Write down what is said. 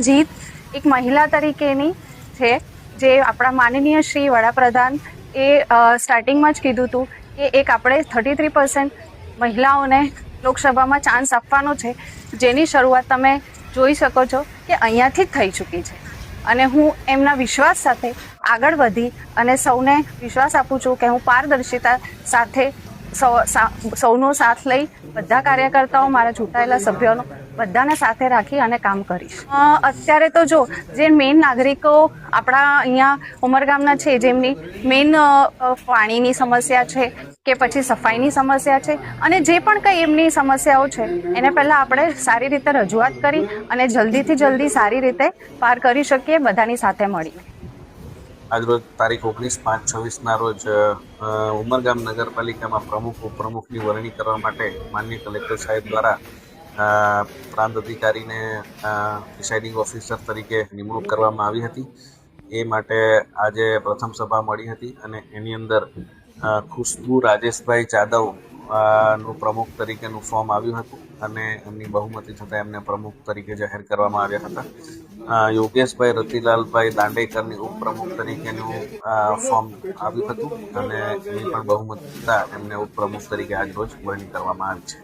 જીત એક મહિલા તરીકેની છે, જે આપણા માનનીય શ્રી વડાપ્રધાન સ્ટાર્ટિંગમાં જ કીધું હતું કે એક આપણે 33% મહિલાઓને લોકસભામાં ચાન્સ આપવાનો છે, જેની શરૂઆત તમે જોઈ શકો છો કે અહીંયાથી જ થઈ ચૂકી છે. અને હું એમના વિશ્વાસ સાથે આગળ વધી અને સૌને વિશ્વાસ આપું છું કે હું પારદર્શિતા સાથે સૌનો સાથ લઈ બધા કાર્યકર્તાઓ, મારા ચૂંટાયેલા સભ્યોનો બધાને સાથે રાખી અને કામ કરીશ. અત્યારે તો જો જે મેઇન નાગરિકો આપણા અહીંયા ઉમરગામના છે, જેમની મેઇન પાણીની સમસ્યા છે કે પછી સફાઈની સમસ્યા છે, અને જે પણ કંઈ એમની સમસ્યાઓ છે એને પહેલાં આપણે સારી રીતે રજૂઆત કરી અને જલ્દીથી જલ્દી સારી રીતે પાર કરી શકીએ બધાની સાથે મળી. આજરોજ તારીખ 19/5/26ના રોજ ઉમરગામ નગરપાલિકામાં પ્રમુખ ઉપપ્રમુખની વરણી કરવા માટે માનનીય કલેક્ટર સાહેબ દ્વારા પ્રાંત અધિકારીને પ્રિસાઇડિંગ ઓફિસર તરીકે નિમણૂક કરવામાં આવી હતી. એ માટે આજે પ્રથમ સભા મળી હતી અને એની અંદર ખુશ્બુ રાજેશભાઈ જાદવ નું પ્રમુખ તરીકેનું ફોર્મ આવ્યું હતું અને એમની બહુમતી થતાં એમને પ્રમુખ તરીકે જાહેર કરવામાં આવ્યા હતા. યોગેશભાઈ રતિલાલભાઈ દાંડેકરની ઉપપ્રમુખ તરીકેનું ફોર્મ આવ્યું હતું અને એની પણ બહુમતી થતાં એમને ઉપપ્રમુખ તરીકે આજરોજ વરણી કરવામાં આવી છે.